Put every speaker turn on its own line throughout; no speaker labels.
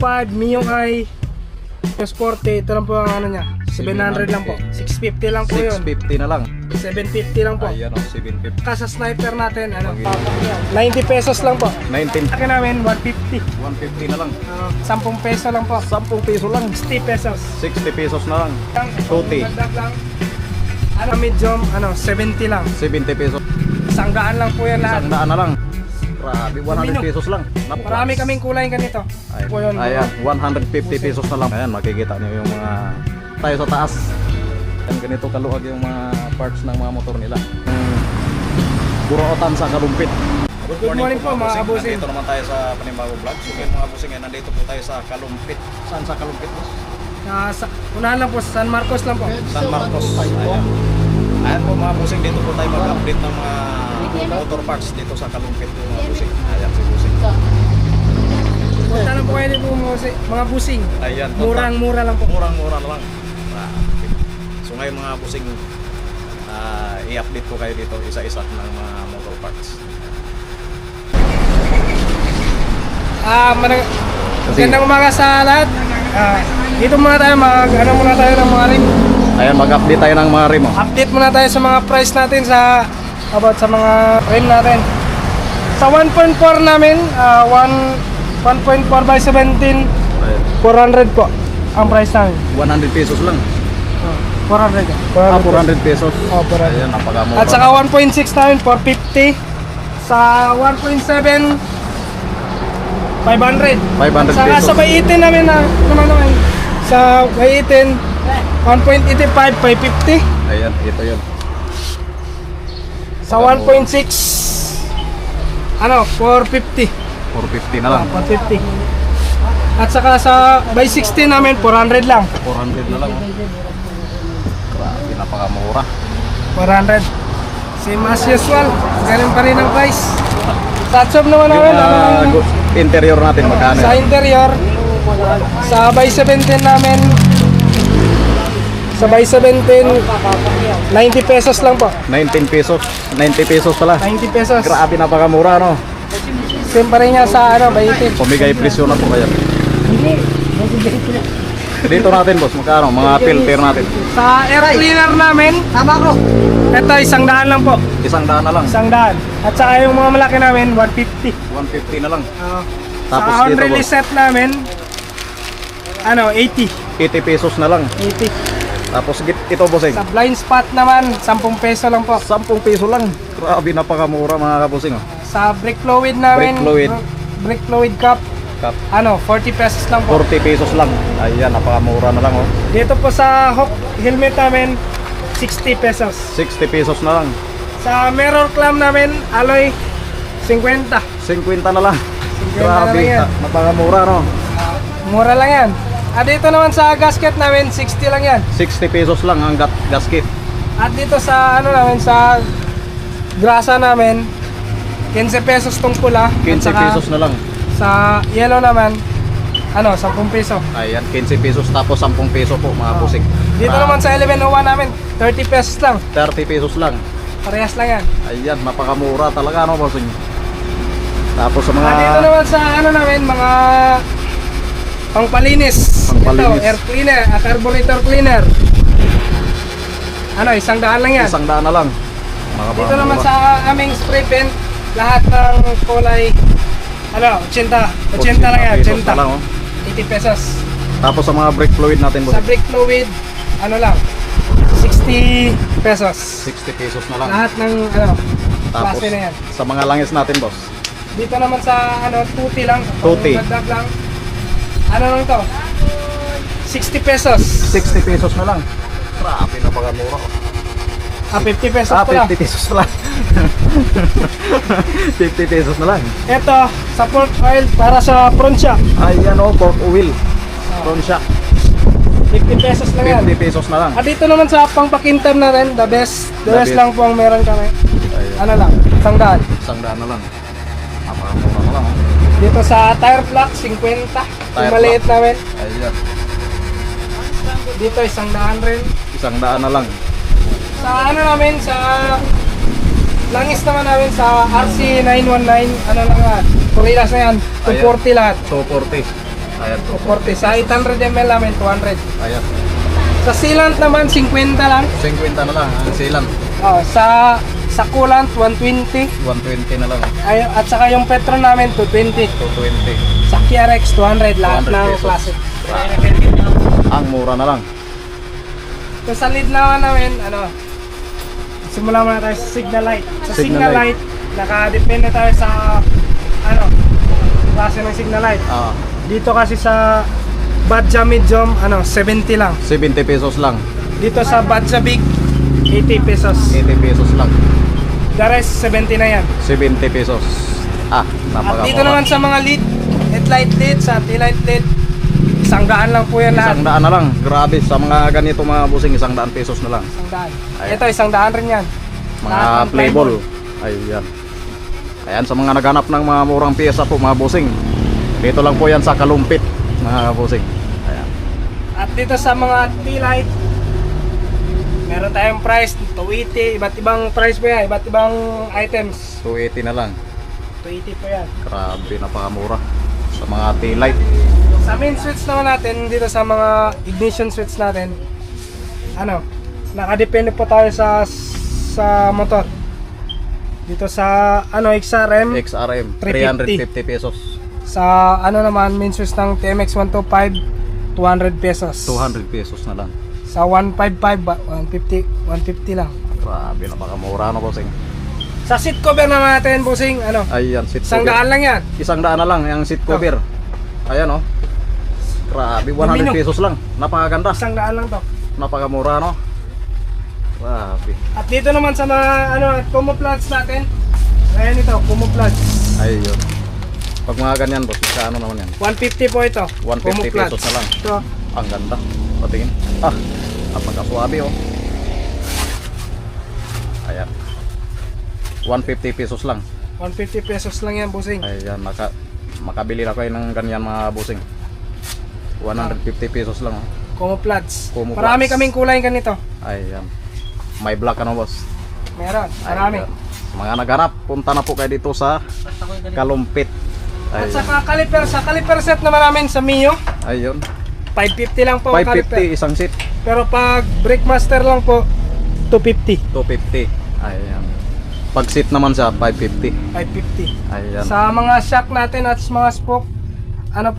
5, Mio i S40, ito lang po ang ano niya, 700 lang po. 650 lang po yun.
650 na lang.
750 lang po.
Ayan o, 750.
Kasa sniper natin, ano, 90 pesos lang po.
19.
Akin namin, 150.
150 na lang.
10 peso lang po.
10 peso lang.
60 pesos.
60 pesos na lang. Tuti.
Dagdag lang. Ano, medium, ano, 70 lang.
70 pesos.
Isang daan lang po yan lahat.
Isang daan na lang. Grabe, 100 pesos lang.
Marami kaming kulay ganito. Po yun.
Ayan, 150 pesos na lang. Ayan, makikita niyo yung mga tayo sa taas. Ayan, ganito kaluwag yung mga parts ng mga motor nila. Burootan sa Kalumpit.
Good morning po mga kabusing.
Nandito naman tayo sa Panimbago Vlog. So mga kabusing, nandito po tayo sa Kalumpit. Saan sa Kalumpit?
Unahan lang po, San Marcos lang po.
San Marcos. Ayan. Ayan po mga busing, dito po tayo mag-update ng mga motor parts dito sa Kalumpit po mga busing. Ayan si busing.
Punta lang po kayo dito mga busing.
Ayan.
Murang-mura lang po.
Murang-mura lang. So ngayon mga busing, i-update ko kayo dito isa-isa ng mga motor parts.
Magandang umaga sa lahat. Dito muna tayo muna tayo ng mga rim.
Ayan, mag-update tayo ng mga rim.
Update muna tayo sa mga price natin sa mga rim natin. Sa 1.4 namin, 1.4 by 17, 400 po ang price namin.
100 pesos lang.
400.
400 pesos.
Oh, 400.
Ayan, napakamura.
At saka 1.6 namin, 450. Sa 1.7, 500.
500
Saka
pesos.
sa by 18 namin naman sa by 18, 1.85, 550.
Ayan, ito yun.
Sa 1.6, 450.
450 na lang.
450. At saka sa by 16 namin, 400 lang.
400 na lang. Grabe, napakamura.
400. Same as usual. Ganun pa rin ang price. Sa shop naman
Yung
namin,
interior natin, magkano
sa
yan?
interior, sa by 17 namin, sa by 17, 90 pesos lang po.
19 pesos. 90 pesos pala.
90 pesos.
Grabe, napakamura, no?
Same pa rin niya sa by 18.
Pumigay presyo na po kaya. Dito natin, boss, magkano? Mga filter natin.
Sa air cleaner namin, ito 100 lang po.
100 na lang.
100. At saka yung mga malaki namin, 150.
150 na lang.
Sa
Tapos
on
dito,
release
boss,
set namin, 80.
80 pesos na lang.
80.
Tapos ito, bossing,
Sa blind spot naman, 10 peso lang po.
10 peso lang. Grabe, napakamura mga kabusing. Oh.
Sa brake fluid namin, brake fluid cup,
Cup,
40 pesos lang po.
40 pesos lang. Ayan, napakamura na lang. Oh.
Dito po sa hook helmet namin, 60 pesos.
60 pesos na lang.
Sa mirror clamp namin, alloy, 50.
50 na lang.
50 na lang yan.
Napakamura, no?
Mura lang yan. At dito naman sa gasket namin, 60 lang yan.
60 pesos lang ang gasket.
At dito sa sa grasa namin, 15 pesos tong pula.
15
At saka
pesos na lang.
sa yellow naman, 10 peso.
Ayan, 15 pesos tapos 10 peso po mga busing.
Dito naman sa 1101 namin, 30 pesos lang.
30 pesos lang.
Parehas lang yan.
Ayan, napakamura talaga, no, busing. Tapos sa mga
Dito naman sa namin, mga pangpalinis.
Pangpalinis.
Ito, air cleaner, carburetor cleaner. 100 lang yan.
100 na lang.
Dito naman sa aming spray paint, lahat ng kulay, 80 lang yan, 80.
na lang, oh.
80 pesos.
Tapos sa mga brake fluid natin,
Sa
busing,
brake fluid, 60 pesos.
60 pesos na lang.
Lahat ng
Tapos
klase na yan.
sa mga langis natin, boss,
Dito naman sa tuti lang.
Tuti.
Dagdag lang. Lang to? 60 pesos.
60 pesos na lang. Grabe, napakamura.
50 pesos pala.
50 pesos na lang. 50 pesos na lang.
Ito, sa pork oil para sa front shock.
Ayan, o, pork oil. Front shock.
50 pesos lang yan.
50 pesos na lang.
At dito naman sa pangpakintab na rin, the best. The best lang po ang meron kami.
Ayan.
Lang, 100.
100 na lang. Napakamura na lang.
Dito sa tire block, 50. Yung
Tire
maliit namin.
Ayan.
Dito, 100 rin.
100 na lang.
Sa namin, sa langis naman namin sa RC919, lang yan. Kurilas na yan, 240 lahat.
So 40. Ayan po.
240. Sa 800 ml namin, 200.
Ayan.
Sa sealant naman, 50 lang.
50 na lang ang silan.
Oh, sa coolant, 120.
120 na lang.
Ay, at saka yung petro namin, 220.
220.
Sa KRX, 200. Lahat
200
ng
pesos.
klase.
Ang mura na lang.
So sa lead naman namin, simulan muna tayo sa signal light. Sa
Signal
signal light, nakadepende tayo sa klase ng signal light.
Ah,
Dito kasi sa Badja Medium, 70 lang.
70 pesos lang.
Dito sa Badja Big, 80 pesos.
80 pesos lang.
The rest, 70 na yan.
70 pesos. Ah,
At
napakamura.
dito naman sa mga lead, headlight lead, sa taillight lead, 100 lang po yan lahat.
100 na lang. Grabe, sa mga ganito mga busing, 100 pesos na lang.
100.
Ayan.
Ito, 100 rin yan.
Mga
Lahat ng
playball. Ayan. Ayan, sa mga naghanap ng mga murang piyesa po mga busing. Dito lang po yan sa Kalumpit, mga busing. Ayan.
At dito sa mga taillight, meron tayong price, 280, iba't ibang price po yan, iba't ibang items.
280 na lang.
280 po yan.
Grabe, napakamura. Sa mga taillight.
Sa main switch naman natin, dito sa mga ignition switch natin, nakadepende po tayo sa motor. Dito sa XRM,
XRM,
350
350 pesos.
sa naman, main switch ng TMX 125, 200 pesos.
200 pesos na lang.
Sa 155, 150 lang.
Grabe, napakamura na bossing.
Sa seat cover naman natin, bossing,
Ayan, seat
isang
cover.
daan lang yan.
100 na lang yung seat cover. Ayan oh. Grabe, 100
Domino.
pesos lang. Napakaganda.
Isang daan lang to.
Napakamura no. Grabe.
At dito naman sa mga camouflage natin. Ayan ito, camouflage.
Ayun. Pag mga ganyan boss, sa ano naman yan?
150 po ito.
150
camouflage.
pesos na lang.
Ito.
Ang ganda. Patingin. Ah, napakaswabe oh. Ayan. 150 pesos lang.
150 pesos lang yan, bossing.
Ayan, makabili na kayo ng ganyan mga busing. 150 pesos lang oh.
Camouflage.
Camouflage.
Marami kaming kulay ganito.
Ayan. May black ano boss?
Meron, marami.
Ayan. Mga naghanap, punta na po kayo dito sa Kalumpit.
At
Ayan.
saka caliper, sa caliper set naman namin sa Mio,
Ayun.
550 lang po ang caliper.
550 isang seat.
Pero pag Breakmaster lang po, 250.
250. Ayan. Pag seat naman siya 550.
550.
Ayan.
Sa mga shock natin at sa mga spoke,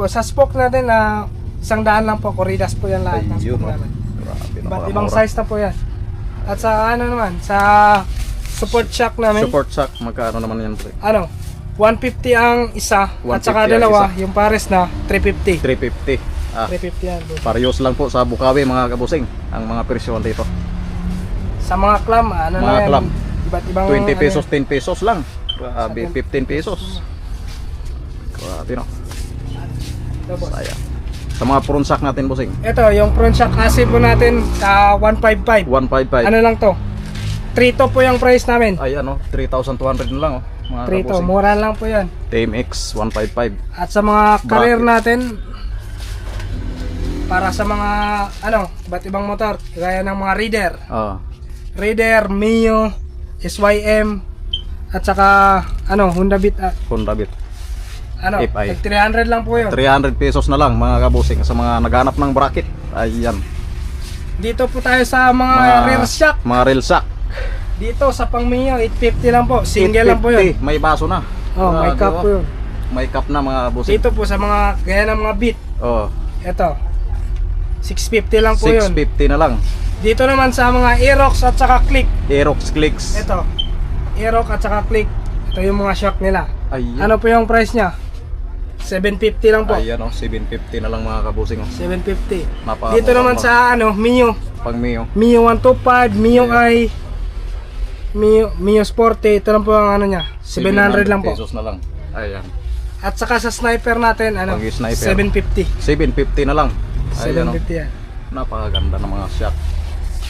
sa spoke natin na 100 lang po, Corridas po yan lahat ng
Ayun.
spoke
Oh.
namin.
Grabe,
Iba't ibang
napakamura.
size na po yan. At sa sa support shock namin,
Support shock, magkano naman yan pre?
150 ang isa, at
150
saka
ang
dalawa,
isa.
yung pares na 350.
350. Ah,
350 yan. Bro.
parehas lang po sa Bukawi mga kabusing. Ang mga presyo dito.
Sa mga clam,
Mga
na yan,
clam.
iba't ibang
20 pesos,
yan.
10 pesos lang. Grabe,
Sa
15 pesos. Grabe no.
Ito, boss.
Sayang. Sa mga prawn sack natin busing.
Ito, yung front shock AC po natin sa 155.
155.
Ano lang to? 3 to po yung price namin.
Ay ano, 3,200 na lang oh. Mga
3 to,
kabusing.
mura lang po yan.
TMX 155.
At sa mga career
Bracket.
natin, para sa mga iba't ibang motor, gaya ng mga Raider,
Ah,
Raider, Mio, SYM, at saka Honda Beat,
Honda Beat. FI.
tag 300 lang po yun.
300 pesos na lang mga kabusing sa mga naghanap ng bracket. Ayan.
Dito po tayo sa mga rear shock.
Mga rail shock.
Dito sa pang Mio, 850 lang po. Single lang po yun.
850, may baso na.
Oh, may
Grabe,
cup
oh.
po yun.
May cup na mga kabusing.
Dito po sa mga, gaya ng mga Beat,
Oh,
ito, 650 lang po yun.
650 na lang.
Dito naman sa mga Aerox at saka Click,
Aerox Clicks.
ito, Aerox at saka Click, ito yung mga shock nila.
Ayan.
Ano po yung price niya? 750 lang po.
Ayan oh, 750 na lang mga kabusing oh.
750.
Napaka-
Dito naman sa Mio,
Pang Mio.
Mio 125, Mio
Yeah.
I, Mio Sporty, ito lang po ang niya, 700 lang po.
pesos na lang. Ayan.
At saka sa sniper natin,
Pang sniper.
750.
750 na lang. Ayan oh.
750 yan.
Napakaganda ng mga shock.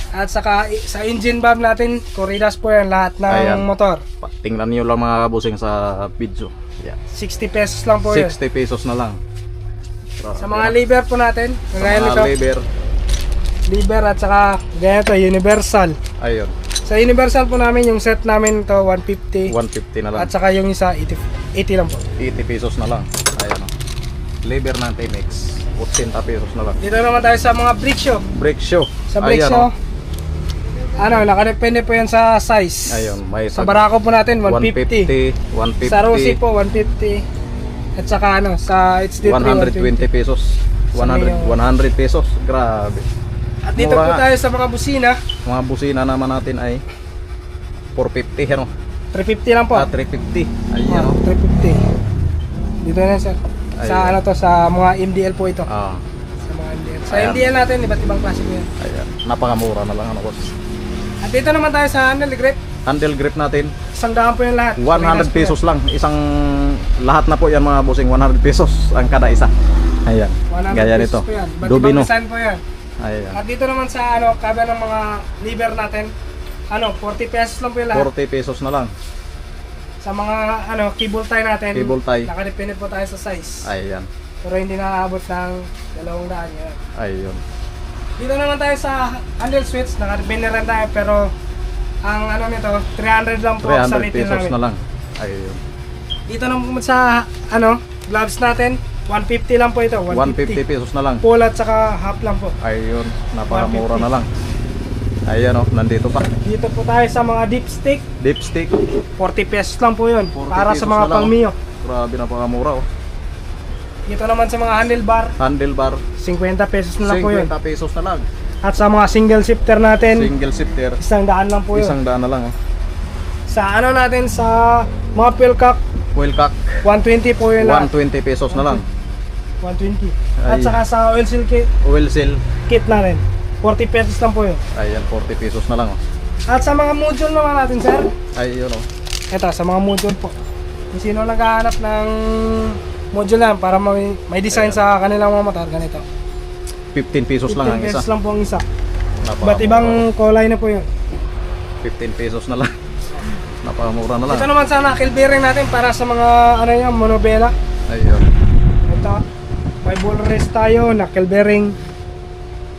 At saka sa engine valve natin, Corridas po yan lahat ng
Ayan.
motor.
Tingnan niyo lang mga kabusing sa video. Yeah.
60 pesos lang po yun.
60 pesos na lang.
Sa mga lever po natin,
Sa
kagaya
mga
nito,
lever.
lever at saka gaya ito, universal.
Ayun.
Sa universal po namin, yung set namin to 150.
150 na lang.
At saka yung isa, 80 lang po.
80 pesos na lang. Ayan oh. Lever ng Timex. 80 pesos na lang.
Dito naman tayo sa mga brake shoe.
Brake shoe.
Sa brake
Ayan,
shoe,
oh.
nakadepende po yan sa size.
Ayun, may
Sa Barako po natin, 150.
150.
Sa Rossi po, 150. At saka sa HD3,
120 pesos. 100 pesos. Grabe.
At dito po
Mura nga.
tayo sa mga busina.
Mga busina naman natin ay 450 ano?
350 lang po.
350. Ayun oh.
350. Dito na sir. Sa
Ayun.
sa mga MDL po ito.
Ah,
Sa mga MDL. Sa
Ayan.
MDL natin, iba't ibang klase po yan.
ayan. Napakamura na lang ano boss.
At dito naman tayo sa handle grip.
Handle grip natin,
100 po yung lahat.
100 pesos lang. Isang lahat na po yan mga bossing, 100 pesos ang kada isa. Ayan.
100
Gaya
pesos
nito.
po yan. Iba't
Dubino.
ibang design po yan.
Ayan.
At dito naman sa kaba ng mga lever natin, 40 pesos lang po yung lahat.
40 pesos na lang.
Sa mga cable tie natin,
Cable tie.
nakadepende po tayo sa size.
Ayan.
Pero hindi naaabot ng 200 yan.
Ayun.
Dito naman tayo sa handle switch, nakadepende rin tayo pero ang nito, 300 lang po sa
300
retail
pesos
namin.
na lang. Ayun.
Dito naman sa gloves natin, 150 lang po ito,
150 pesos na lang.
Full at saka half lang po.
Ayun. Napakamura
150.
na lang. Ayan oh, nandito pa.
Dito po tayo sa mga dipstick,
Dipstick.
40 pesos lang po yun
40
para
pesos
sa mga
na lang,
pang Mio.
Grabe, napakamura oh.
Dito naman sa mga handlebar,
Handlebar,
50 pesos na lang po yun.
50 pesos na lang.
At sa mga single shifter natin,
Single shifter,
100 lang po yun.
100 na lang oh.
Sa natin, sa mga fuel cock,
Wheel cock,
120 po yun lahat.
120 pesos na lang.
120. At
Ay.
saka sa oil seal
Oil seal,
kit na rin, 40 pesos lang po yun.
ayan, 40 pesos na lang oh.
At sa mga module naman natin, sir,
Ayun oh.
ito, sa mga module po. Kung sino naghahanap ng module yan para may design sa kanilang mga motor, ganito.
15 pesos
15
lang ang isa.
pesos lang po ang isa.
Napakamura.
Ba't ibang kulay na po yun.
15 pesos na lang. Napakamura na lang.
Ito naman sa knuckle bearing natin para sa mga monobela.
Ayun.
Ito, may ball rest tayo, knuckle bearing.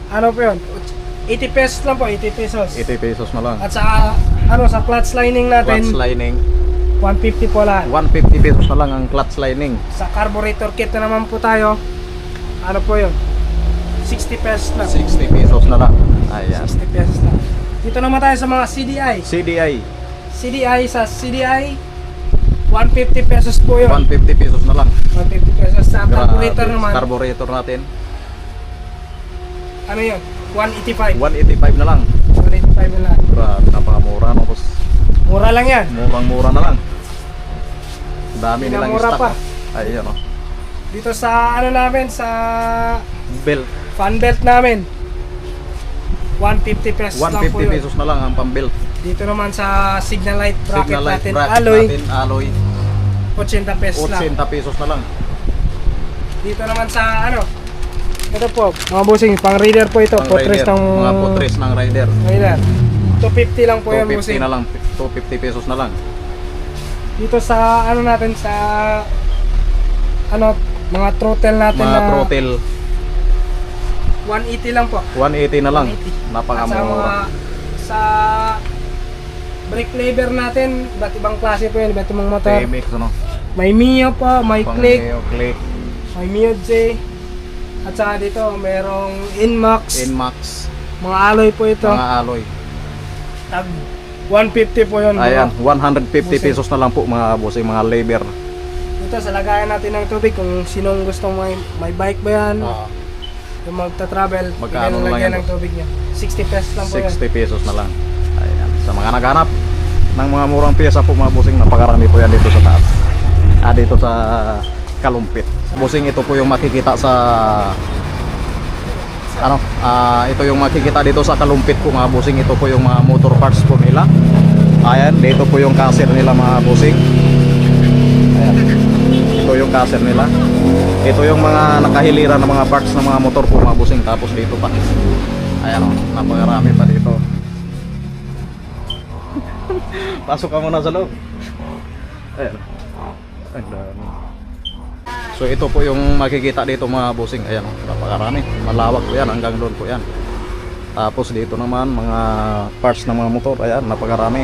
Ano po yun? 80 pesos lang po, 80 pesos.
80 pesos na lang.
At sa sa clutch lining natin,
Clutch lining,
150 po lahat.
150 pesos na lang ang clutch lining.
Sa carburetor kit na naman po tayo, ano po yun? 60 pesos lang.
60 pesos na lang. Ayan.
60 pesos lang. Dito naman tayo sa mga CDI.
CDI,
Sa CDI, 150 pesos po yun.
150 pesos na lang.
150 pesos. Sa carburetor
Grabe.
naman,
Carburetor natin,
ano yun? 185.
185 na lang.
185 na lang.
Grabe, napakamura no boss.
Mura lang yan.
Murang-mura na lang. Dami nilang
Mura
stock.
pa.
Ayun oh.
Dito sa namin, sa
Belt,
fan belt namin, 150 pesos lang po
150
yun.
pesos na lang ang pambelt.
Dito naman sa signal light bracket
Signal light
natin,
bracket
alloy,
natin, alloy,
80 pesos lang.
80 pesos na lang.
Dito naman sa ito po, mga bossing, pang reader po ito,
Pang
potres
rider,
ng
mga potres ng rider.
rider. 250 lang po yan,
250
bossing.
na lang, 250 pesos na lang.
Dito sa natin sa mga throttle natin
Mga
na
throttle,
180 lang po.
180 na lang.
180. At sa
Napakamura.
sa brake lever natin, iba't ibang klase po yan, iba't ibang motor.
T-Mix ano.
May Mio pa, may
Pang
Click,
Neo, Click,
may Mio J. At saka dito, merong Inmax,
Inmax,
mga alloy po ito.
mga alloy.
Tag 150 po yun.
Ayan,
bro.
150
Bossing.
pesos na lang po mga bossing, mga lever.
Dito sa lagayan natin ng tubig, kung sinong gustong may bike ba yan, yung magta-travel,
Magkano
bigyan
lang
lagyan
yan,
ng tubig niya. 60 pesos lang po yan.
60 pesos na lang. Ayan, sa mga naghanap ng mga murang pyesa po mga bossing, napakarami po yan dito sa taas. Dito sa Kalumpit. Bossing, ito po yung makikita sa ito yung makikita dito sa Kalumpit po mga bossing. Ito po yung mga motor parts po nila. Ayan, dito po yung casser nila mga bossing. Ayan. Ito yung casser nila. Ito yung mga nakahilira ng mga parts ng mga motor po mga bossing. Tapos dito pa. Ayan o, napakarami pa dito. Pasok ka muna sa loob. Ayan. Ang dami. So ito po yung makikita dito mga bossing. Ayan, napakarami. Malawak po yan, hanggang doon po yan. Tapos dito naman mga parts ng mga motor. Ayan, napakarami.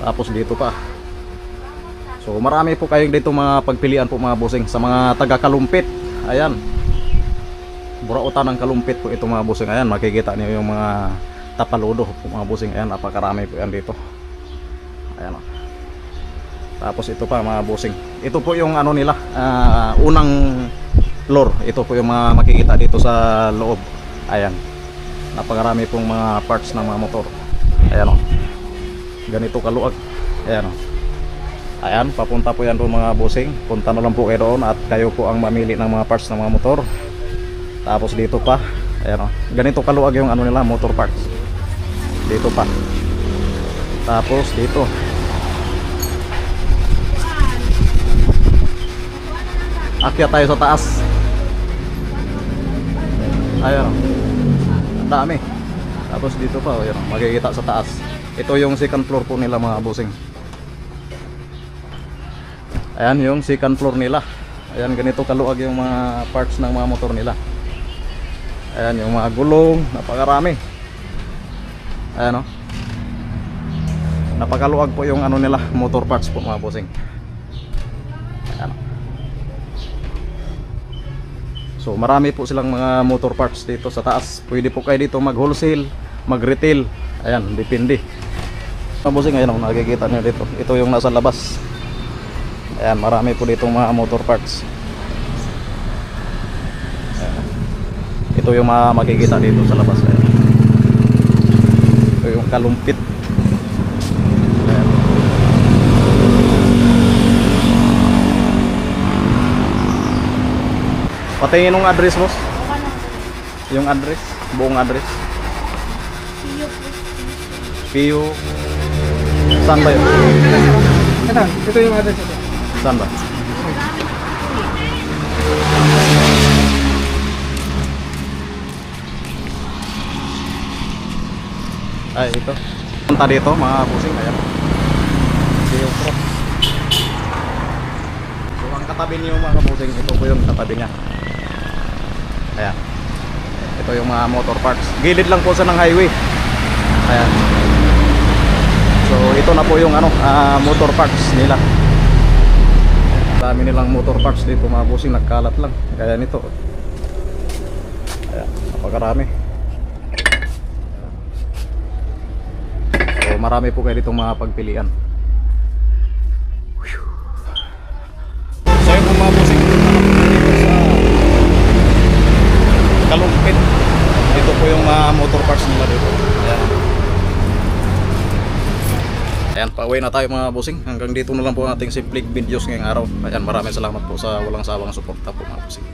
Tapos dito pa. So marami po kayong dito mga pagpilian po mga bossing sa mga taga Kalumpit. Ayan. Burautan ng Kalumpit po ito mga bossing. Ayan, makikita niyo yung mga tapaludo po mga bossing. Ayan, napakarami po yan dito. Ayan. Tapos ito pa mga bossing. Ito po yung ano nila, unang floor. Ito po yung mga makikita dito sa loob. Ayan. Napakarami pong mga parts ng mga motor. Ayan o. Ganito kaluag. Ayan o. Ayan, papunta po yan doon mga bossing. Punta na lang po kayo doon at kayo po ang mamili ng mga parts ng mga motor. Tapos dito pa. Ayan o. Ganito kaluag yung ano nila, motor parts. Dito pa. Tapos dito. Akyat tayo sa taas. Ayan o. Ang dami. Tapos dito pa, ayan o, makikita sa taas. Ito yung second floor po nila mga bossing. Ayan yung second floor nila. Ayan, ganito kaluag yung mga parts ng mga motor nila. Ayan yung mga gulong, napakarami. Ayan o. Napakaluag po yung ano nila, motor parts po mga bossing. Ayan o. So marami po silang mga motor parts dito sa taas. Pwede po kayo dito mag wholesale, mag retail. Ayan, depende. Mga bossing, ayan o, nakikita nyo dito. Ito yung nasa labas. Ayan, marami po dito mga motor parts. Ayan. Ito yung mga makikita dito sa labas. Ayan. Ito yung Kalumpit. Ayan. Patingin ng address, boss. Yung address, buong address. Piyo. Saan ba yun?
Ito yung address ito.
Saan ba? Ay, ito. Punta dito mga bossing. Ayan. Piyo Pro. So ang katabi niyo mga bossing, ito po yung katabi niya. Ayan. Ito yung mga motor parts. Gilid lang po sa ng highway. Ayan. So ito na po yung ano, motor parts nila. Dami nilang motor parts dito mga bossing, nagkalat lang. Kaya nito. Ayan, napakarami. So marami po kayo dito mga pagpilian. So yung mga bossing dito sa Kalumpit. Ito po yung mga motor parts nila dito. Ayan. Ayan, pauwi na tayo mga bossing. Hanggang dito na lang po ang ating simple videos ngayong araw. Ayan, maraming salamat po sa walang sawang suporta po mga bossing.